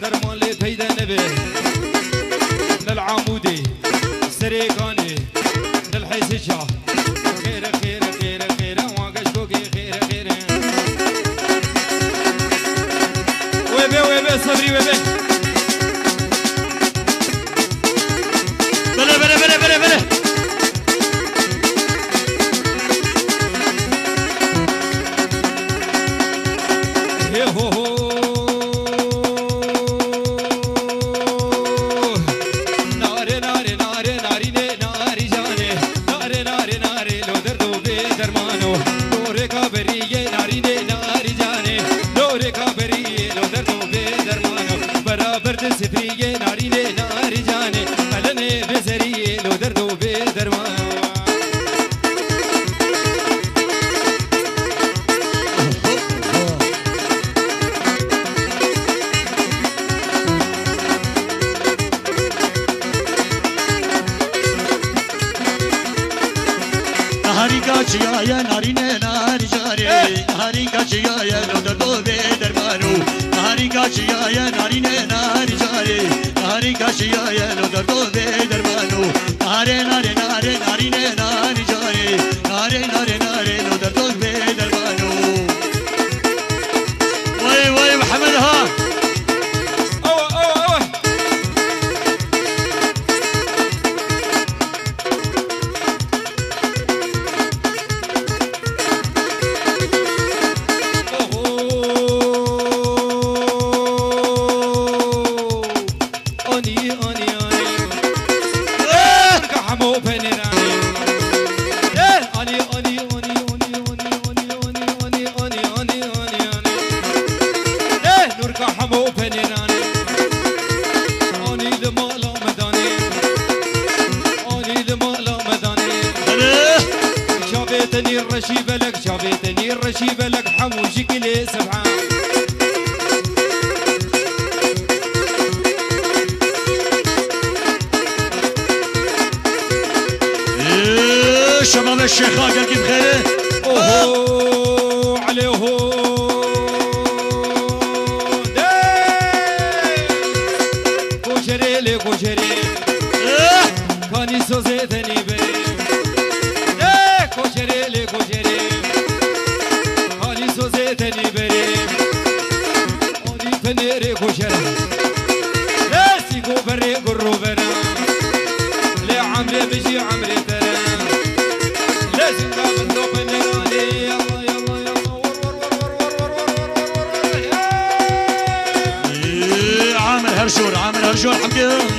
درمان لي بيدا نبي للعمودي سريقاني للحيس الشاه خير خير خير خير واقش فوقي خير خير ويبي ويبي صبري ويبي بلا بلا بلا بلا بلا هي هو هو ناري ناري ناري ناري ناري جاني ناري ناري ناري لو دردو بدرمانو نوري كابري ناري ناري جاني نوري كابري لو دردو بدرمانو برابر تسفري ناري ناري جاني ملني بزري لو دردو بدرمانو يا نارينه ناري جاري نهاري كاشيا يا لو دردو بدرمانو نهاري كاشيا يا نارينه ناري جاري نهاري كاشيا يا لو دردو بدرمانو ناري ناري ناري نارينه ناري جاري ناري ناري ناري لو دردو بدرمانو وي وي محمد ها الرشيبة لك شافيتني الرشيبة لك حموشك لي سبعة شباب الشيخ قال كيف خيره اوه عليه كوشري لي كوشري كاني سوزيتني بري كوشري لي كوشري كاني سوزيتني بري اوني فنيري كوشري سيكو بري قروبنا لي عمري بجي عمري ترى لازم ناخذ دوبنا يلا يلا يلا عامر هرشور عامر هرشور حمدي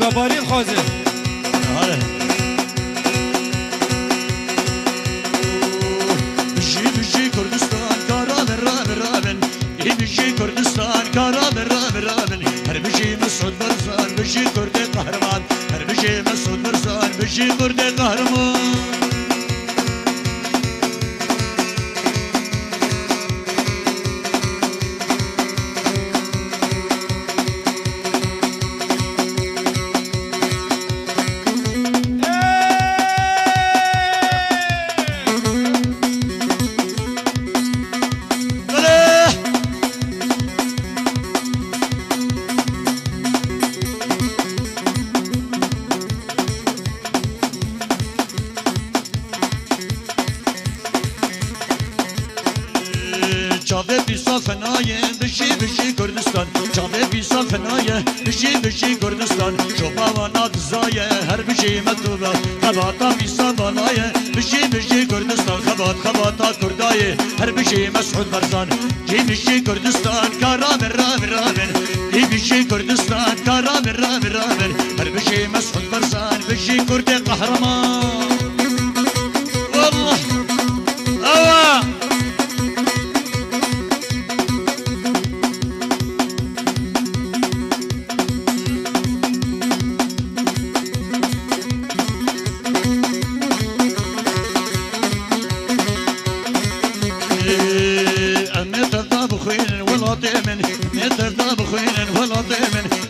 قبالي الخوزة بجي كردستان كارابن رابن رابن بجي كردستان كارابن رابن رابن هر بجي مسعود برزان بجي كردي قهرمان هر بجي مسعود برزان بجي كردي قهرمان Çave pisa fenaye bişi Kurdistan Çave pisa fenaye bişi Kurdistan Şobavana dizaye her bişi metuba Kabata pisa banaye bişi Kurdistan Kabata kurdaye her bişi Mes'ud Barzan bişi Kurdistan Karamin ramin bişi Kurdistan Karamin ramin her bişi Mes'ud Barzan bişi Kurdi kahraman Wallah Ava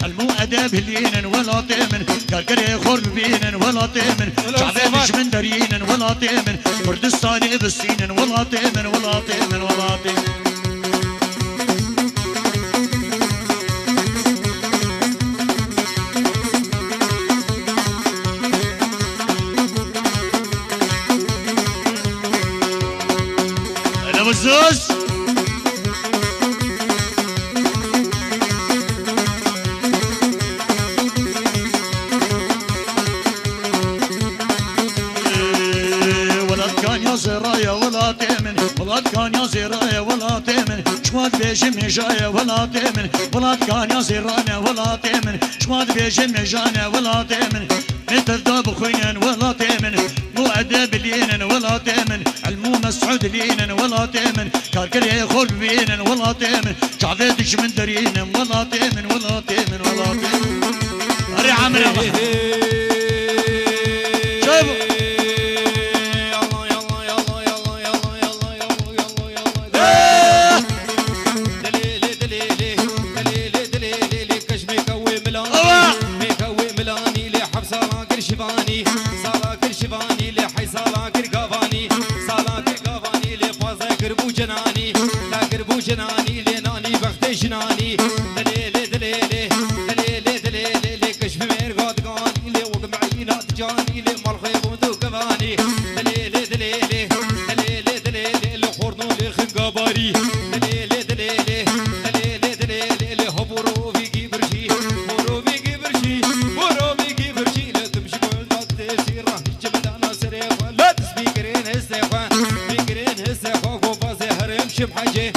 المؤدب هلين ولا طيمن قال قري خرب بين ولا طيمن شعبي شافش من درين ولا تيمن كردستاني بالسين ولا تيمن ولا تيمن ولا تيمن الزوز ولد كان يا زرايا ولا تيمن ولد كان يا زرايا ولا تيمن شماد بيجي مجايا ولا تيمن ولد كان يا زرانا ولا تيمن شماد بيجي مجانا ولا تيمن نتذاب خوين ولا تيمن مو أدب لينا ولا تيمن علمو مسعود لينا ولا تيمن كاركري خول بينا ولا تيمن جعفيتش من درينا ولا تيمن ولا تيمن ولا تيمن هري عمري شوفوا جناني لناني بخت جناني دليلي دليلي دليلي دليلي كشف مرقات قاني لي وقمعينات جاني لي مرخيب ودو كفاني دليلي دليلي دليلي دليلي لخورنو لي خنقاباري دليلي دليلي دليلي دليلي لهبورو فيكي برشي بورو فيكي برشي بورو فيكي برشي لا تمشي قلت تسير راح جبل انا سريخ لا تسبيكرين هستيخوان بيكرين هستيخوان كوفا زهر امشي بحاجه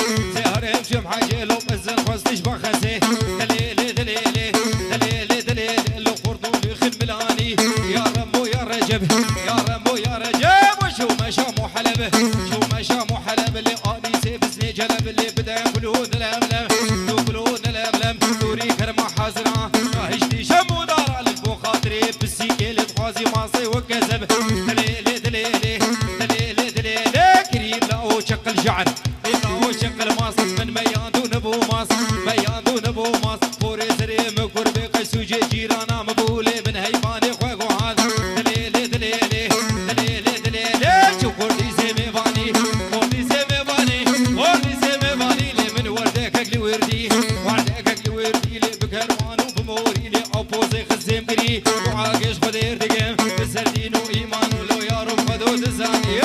شم حاجة لو بزن خواستش بخزي دليلي دليلي دليلي دليلي لو خردو لي خل ملاني يا رمو يا رجب يا رمو يا رجب وشو ما شامو حلب شو ما شامو حلب اللي قاني سيبسني جلب اللي بدا يقولون الأملم يقولون الأملم دوري كرمة حزرة هشتي شمو دار على خاطري بالسيكي اللي تخازي ماصي وكذب دليلي دليلي دليلي دليلي كريم لا شق الجعر شق ماص من ميان دون ابو ماص ميان دون ابو ماص فوري سريم قربي قسوجي جيرانا مبولي من هيباني خوغو هذا دليلي دليلي دليلي دليلي شو قردي سيمي باني قردي سيمي باني قردي سيمي باني لي من وردك اقلي وردي وردك اقلي وردي لي بكروان وبموري لي اوبوزي خزيم قري وعاقش خدير دقيم بسردين وايمان ولو يا رب خدو تزاني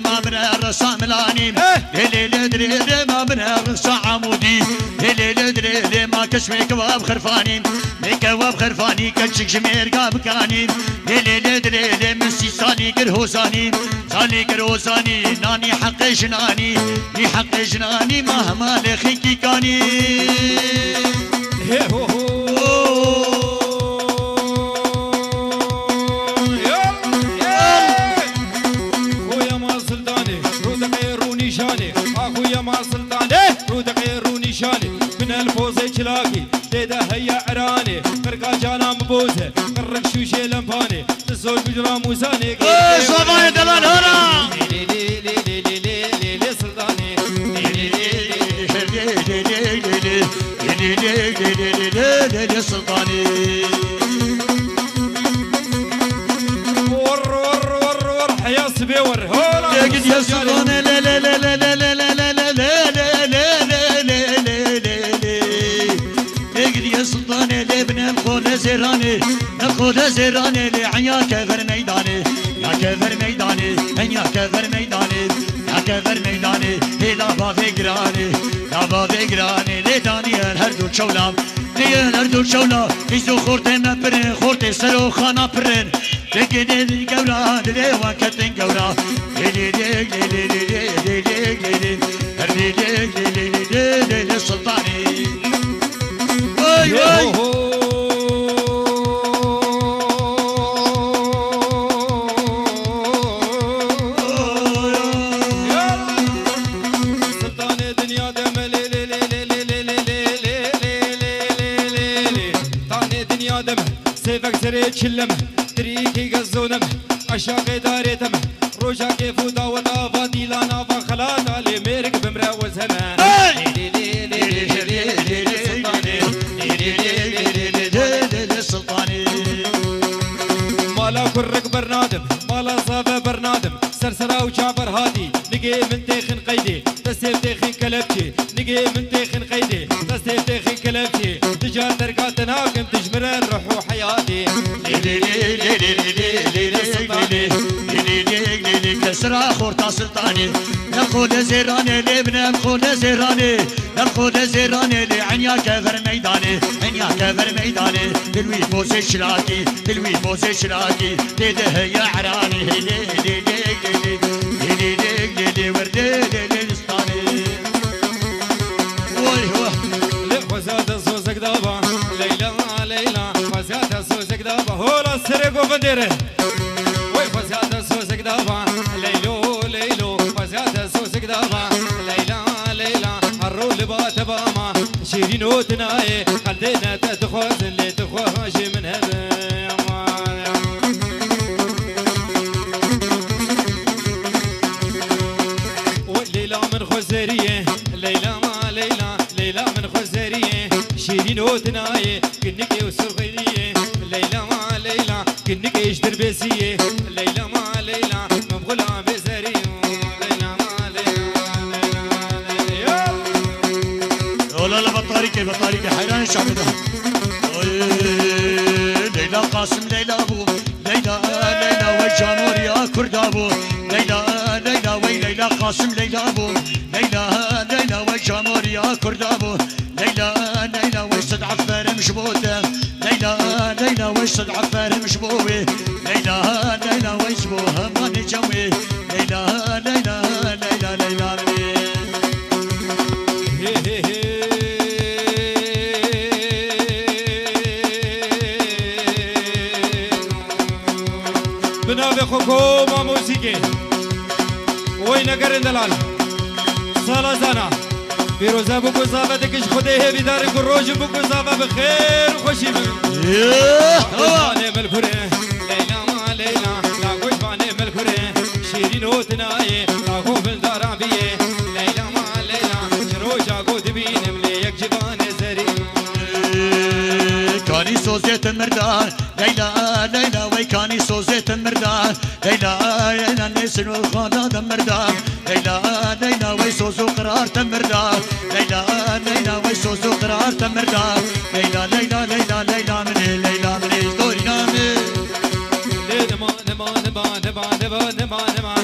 ما من الرصا ملاني ما من الرصا عمودي ما كشمي كواب خرفاني كواب خرفاني كشك شمير قاب كاني من سيساني كرهوساني ساني كرهوساني ناني حق جناني حق جناني مهما لخيكي كاني اخويا ما سلطاني رودك يروني شاني من الفوزي شلاقي ليدا هيا عراني فرقا جانا مبوزه قرق شوشي لمباني تزول بجرا موساني صوفاني دلال هنا سلطاني سلطاني ور حيا سبيور هولا يا سلطاني لا لا لا لا لا لا زراني الخود زراني لعيا كفر ميداني يا كفر ميداني يا كفر ميداني يا كفر ميداني لا بافي جراني لا بافي جراني لداني الهردو شولام لي الهردو شولا يزو خورتي مبرن خورتي سرو خانا برن لكن دي قولا دي وكتن قولا لي لي لي لي لي لي لي لي لي لي سلطاني وي وي سيفك سريت شلمه تريكي قزونمه عشاقي داريتمه روشاكي فوتا وطافات وشابر هادي نقي من تيخن قيدي تسيب تيخن كلبتي نقي من تيخن قيدي تسيب تيخن كلبتي تجار ترقات ناقم تجمر الروح وحياتي كسرى خورتا سلطاني نخود زيراني لابن نخود زيراني نخود زيراني لعنيا كفر ميداني عنيا كفر ميداني دلوي موسى شراكي دلوي موسى شراكي تده يا عراني لي لي لي لي لي لي وردي لي لستاني وي هو لفزات الصوصك دابا ليلى ليلى فزات الصوصك دابا هولا السرق وفندره وي فزات الصوصك دابا ليلو ليلو فزات الصوصك دابا ليلى ليلى الرول بات باما شيرين وتناي خلينا تدخل اللي تخرج من هذا والليلة من خزرية ليلى ما ليلى ليلى من خزرية شيرين وتناي كنك وسرغينية ليلى ما ليلى كنك ايش دربسية ليلى ما ليلى مبغلة بزرية ليلى ما ليلى ولا لا بطاريكي حيران الشعب ده ليلى قاسم ليلى ابو ليلى ليلى وجامور يا كرد ابو ليلى ليلى وي ليلى قاسم ليلى ابو ليلى ليلى وجامور يا كرد ابو ليلى ليلى ويسد عفار مشبوته ليلى ليلى ويسد عفار مشبوه ليلى ليلى ويسبوها ما نجوي ليلى ليلى ليلى ليلى بنابه حكومة موسيقى وين قرن دلال سالا زانا فیروزه بو گذابه دکش خوده هی بیدار گروج بو گذابه بخیر خوشی بو بانه ملکوره لیلا ما لیلا لاغوش بانه ملکوره شیرین و تنایه لاغو بلداران بیه لیلا ما لیلا چرو جاگو دبینم لی یک جبان زری كاني صوزيت مردان ليلى ليلى وي كاني صوزيت مردان ليلى ليلى نسن والخانة مردان ليلى ليلى وي صوزو قرار تمردان ليلى ليلى وي صوزو قرار تمردان ليلى ليلى ليلى ليلى من ليلى من دوري نامي نما نما نما نما نما نما نما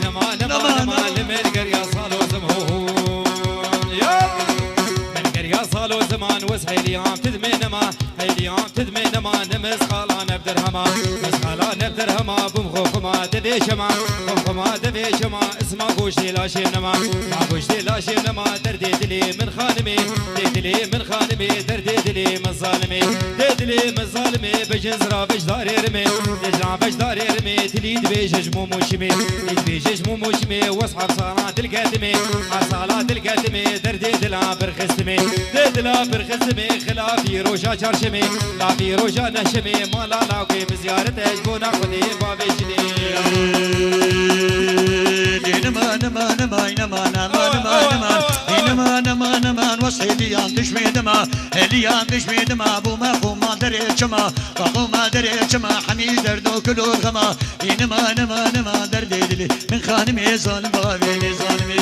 نما نما نما لمن قريا صالو زمهون يا من قريا صالو زمان وسعي اليوم تدمي نما اليوم تدمي نما نمس خالان بدرهما مس خالان بدرهما بمخوخما دبي شما بمخوخما دبي شما اسمع قوشي لا شي نما ما قوشي لا شي نما دردي دلي من خانمي دلي من خانمي دردي دلي من ظالمي دلي من ظالمي بجنزرا بجداري رمي بجنزرا بجداري رمي تليد بيجج مو موشمي تليد بيجج مو موشمي واصحاب صالات القاتمي صالات القاتمي دردي دلا برخستمي دلا برخستمي خلافي روجا چارشمي لا في روجا نشمي ما لا لاقي بزيارة اجبونا خدي بابي شدي نما نما نما نما نما نما نما نما نما وصحي ليان دشمي نما ليان دشمي نما ابو ما خو ما دري شما خو ما دري شما حميد دردو كلو غما نما نما نما دردي دلي من خانمي ظالم بابي ظالمي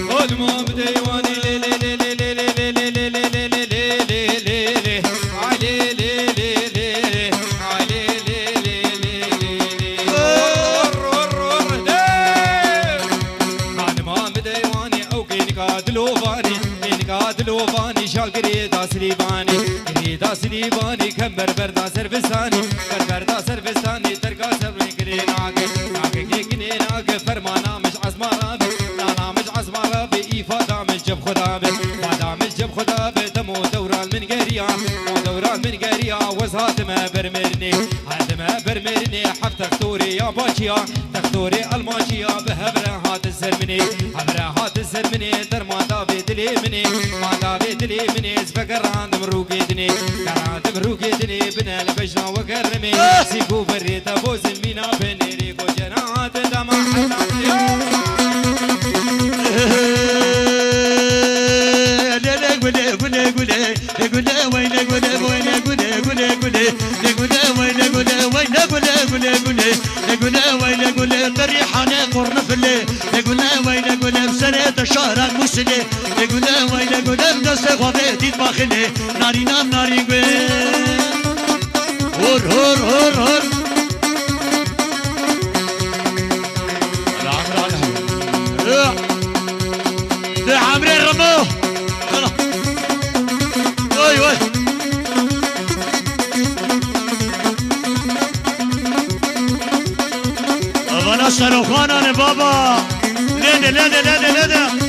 ظلم بديواني لي لي لي لي لي لي لي لي لي لي لي لي لي علي لي لي لي علي لي لي لي خانمان بديواني او كينكاد لوفاني كينكاد لوفاني شاقري داسليباني قري داسليباني كمبر بردا سرفستاني بردا سرفستاني ترقا سرمي قري ناقي ناقي قري ناقي فرمانا مش عزما رابي لانا مش عزما رابي إيفادا مش جب خدا بي فادا مش جب خدا بي دمو دوران من قريا دوران من قريا وزهات ما برمرني هات ما برمرني حف تختوري يا باشيا تختوري الماشيا بهبرة هات الزرمني هبرة هات الزرمني درما دابي دلي مني ما دابي دلي مني زبقران دمروقي دني قران دمروقي دني بنا البجنا وقرمي سيقو بريتا بوزن مينا بني ريقو جنات دما قريحانة غافله لگونه وای لگونه سرت شهرک موسله لگونه وای لگونه دست خوابه دید باخله نارینام ناری گوه هور هور هور هور ده عمري الرمو وي وي أنا صاروخان أنا بابا ليدة ليدة ليدة ليدة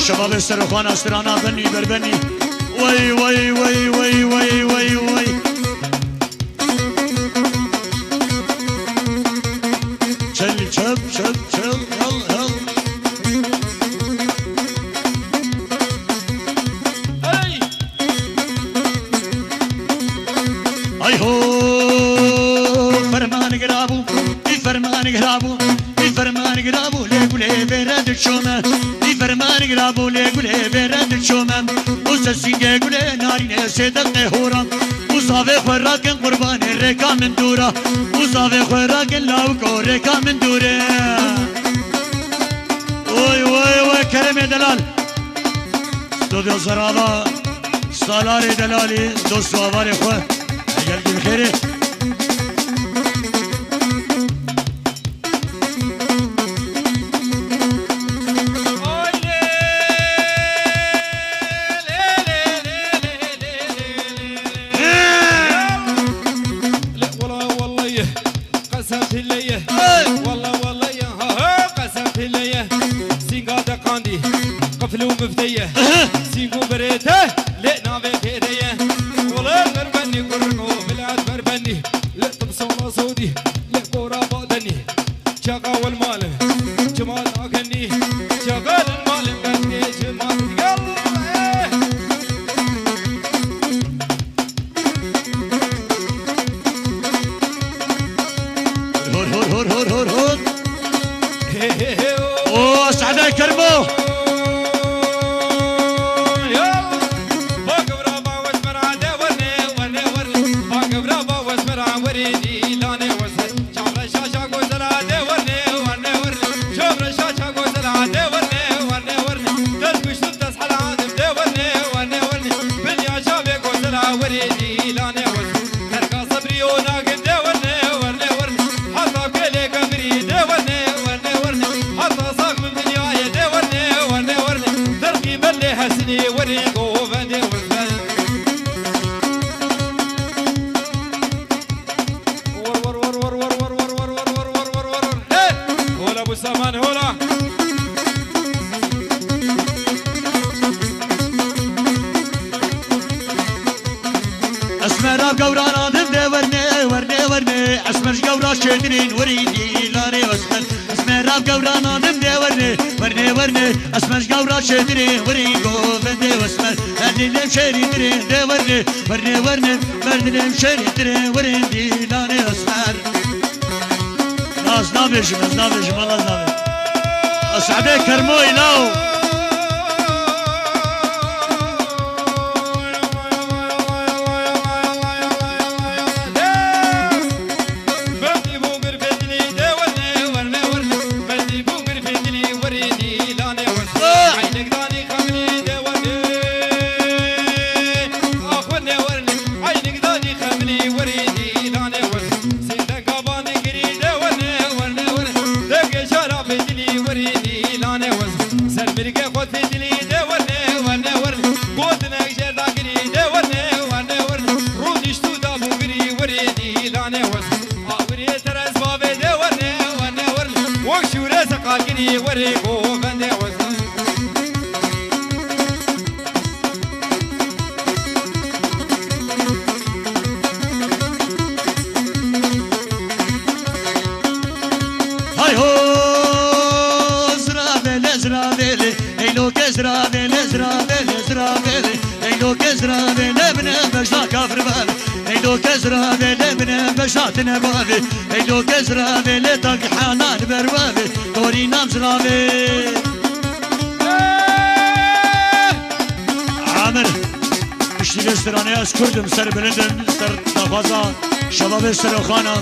شباب السرخان استرانا بني بربني وي وي وي وي وي وي وي شل شب شب شل هل هل اي هو فرمان قرابو فرمان قرابو فرمان قرابو لي برد الشومه فرمان قرابو لي برد الشومه وسسينجه قولي نارين سيدت نهورا وصافي خراك قربان الركا من دورا وصافي خراك لاوكو ركا من دورا وي وي وي كرم دلال استوديو زرابا سالاري دلالي دوستو آواري خواه اجل بخيري قفلو مفتيه سيقو بريته لقنا بكيديه ولا بربني قرقو بلاد بربني لطبصونا صودي لقورا بادني شاقا والمال جمال اغني شغال المال قدي جمال هور هور هور هور هور اوه سعداء كرمو What وريدي لاني وسط شامر شاشا غزلا دي ورني ورني ورني شامر شاشا غزلا دي ورني ورني ورني تسكش تصحى العادم دي ورني ورني ورني بنيا شابي غزلا وريدي لاني وسط تركا صبري وناقد دي ورني ورني ورني حتى كلي كبري دي ورني ورني ورني حتى صاق من دنياي دي ورني ورني ورني ترقي ملي حسني وريقو فندي وسط سامان هولا اسمر قورانا دم ورني ورني ورني اسمر قورا شدرين وريدي لاني واسمر اسمر قورانا دم ورني ورني ورني اسمر قورا شدرين وريقو فندي واسمر هني لم شريدرين دي ورني ورني ورني ورني لم شريدرين وريدي لاني واسمر ناس نابجم الله نابجم أسعدك كرموي لو وريقو فندي وسط هاي هو زرابيل زرابيل ايلو كزرابيل زرابيل زرابيل ايلو كزرابيل ابن بشا كافر بابي ايلو كزرابيل ابن بشا تنبابي ايلو كزرابيل تاك حنان بربابي دوري نام زرابيل عامر اشتغل استراني اسكردم سر بلندم سر نفازا شباب سرخانه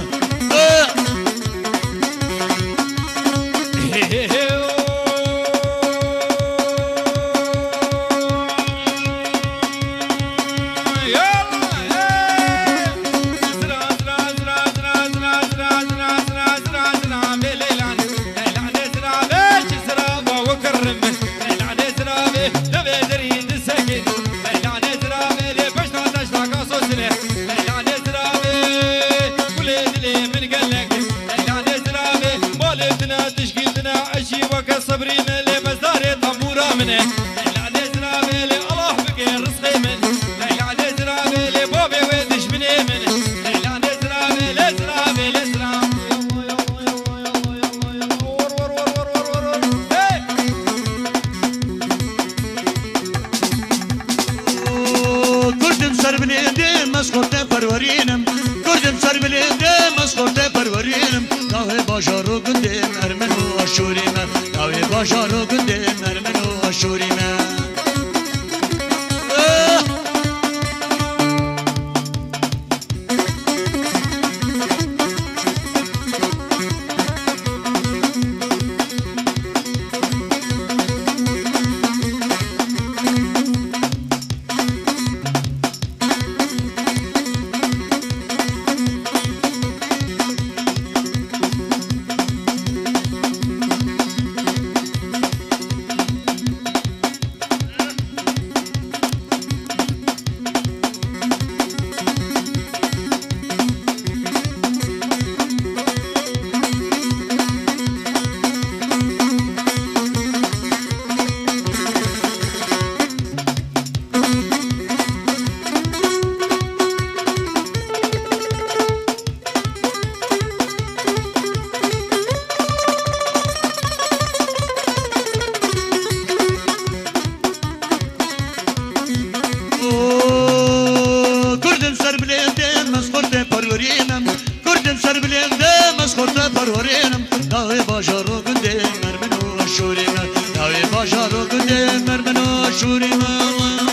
باشارو گندم ارمنو اشوری من ناوی باشارو گندم ارمنو اشوری من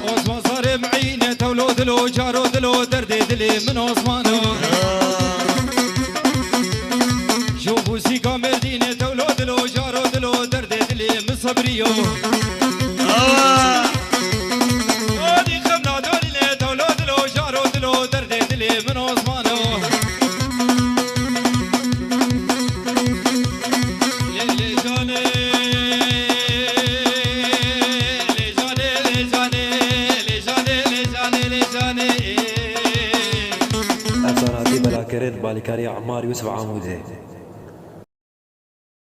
عثمان صار معي مردینه تولو دلو جارو دلو درد دلی من عثمانو جو موسیقا مردینه تولو دلو جارو دلو درد دلی من صبریو ودي خمنا دولي تولو دلو جارو دلو درد دلی من عثمانو أفضل عدي بلا كريت بالكاري عمار يوسف عمودي